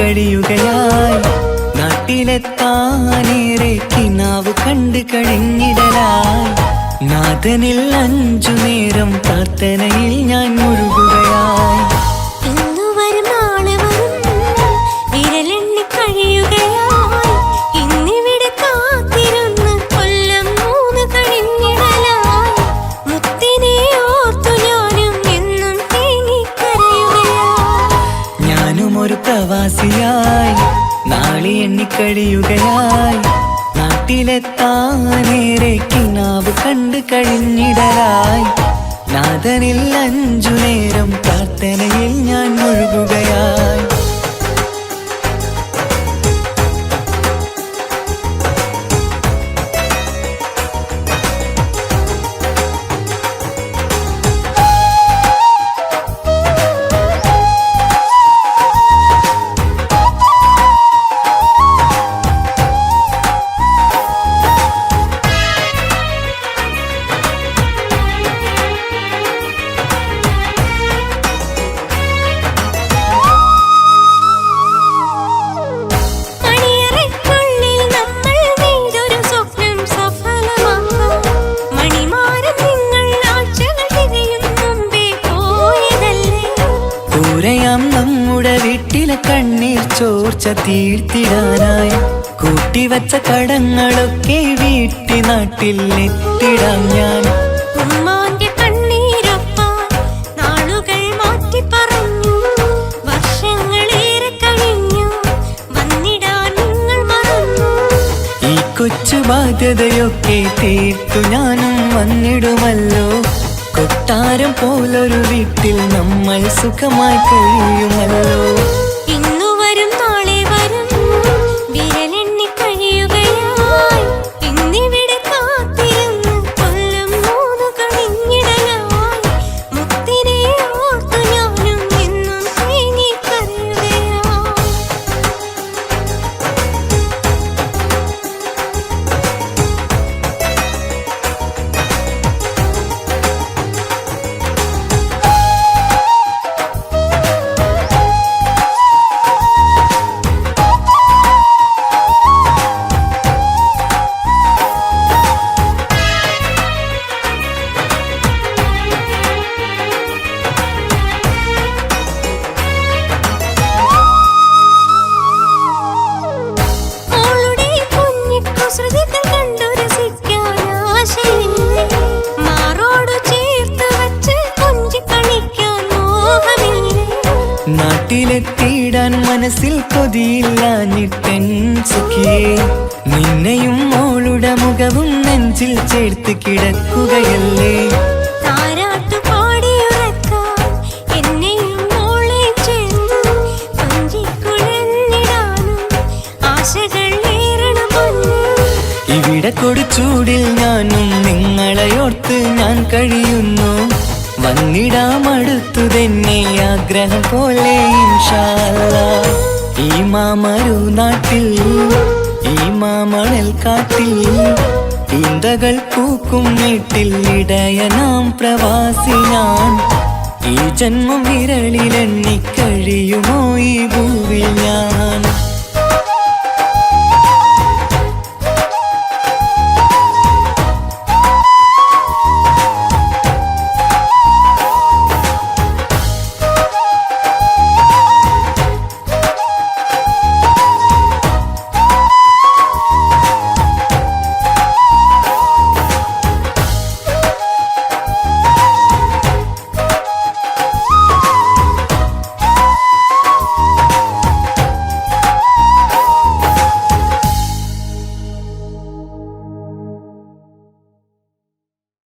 കഴിയുകയായി. നാട്ടിലെത്താനേറെ കിനാവ് കണ്ട് കഴിഞ്ഞിടലായി. നാഥനിൽ 5 നേരം പ്രാർത്ഥനയിൽ ഞാൻ മുഴുകുകയായി. ഒരു പ്രവാസിയായി നാളെ എണ്ണിക്കഴിയുകയായി. നാട്ടിലെത്താനേറെ കിനാവ് കണ്ട് കഴിഞ്ഞിടലായി. നാഥനിൽ 5 നേരം പ്രാർത്ഥനയിൽ ഞാൻ മുഴുകുകയായി. നമ്മുടെ വീട്ടിലെ കണ്ണീർ ചോർച്ച തീർത്തിടാനായി കൂട്ടിവച്ച കടങ്ങളൊക്കെ വീട്ടി നാട്ടിൽ എത്തിടാം ഞാൻ. ഉമ്മാന്റെ കണ്ണീരൊപ്പാൻ നാളുകൾ മാറ്റി പറഞ്ഞു. വർഷങ്ങളേറെ കഴിഞ്ഞു വന്നിടാൻ നിങ്ങൾ മറന്നു. ഈ കൊച്ചു ബാധ്യതയൊക്കെ തീർത്തു ഞാനും വന്നിടുമല്ലോ. കൊട്ടാരം പോലൊരു വീട്ടിൽ നമ്മൾ സുഖമായി കഴിയുമല്ലോ. ഇന്നു വരും നാളെ വരും വിരലെണ്ണി കഴിയുകയായി. ഇന്നിവിടെ കാത്തിരുന്ന് കൊല്ലം 3 കഴിഞ്ഞിടലായി. മുത്തിനെ ഓർത്തു ഞാനും എന്നും തേങ്ങിക്കരയുകയായി. നാട്ടിലെത്തിയിടാൻ മനസ്സിൽ കൊതിയില്ലാഞ്ഞിട്ടെൻ സുഖിയേ. നിന്നെയും മോളുടെ മുഖവും നെഞ്ചിൽ ചേർത്ത് കിടക്കുകയല്ലേ. ഇവിടെ കൊടുച്ചൂടിൽ ഞാനും നിങ്ങളെയോർത്ത് ഞാൻ കഴിയുന്നു. വന്നിടാമടുത്തു തന്നെ ആഗ്രഹം പോലെ ഇൻഷാ അല്ലാഹ്. ഈ മാമരു നാട്ടിൽ ഈ മാമണൽ കാട്ടിൽ ഈന്തകൾ പൂക്കും വീട്ടിൽ ഇടയനാം പ്രവാസി ഞാൻ. ഈ ജന്മം വിരളിലെണ്ണി കഴിയുമോ ഈ ഭൂവിൽ ഞാൻ.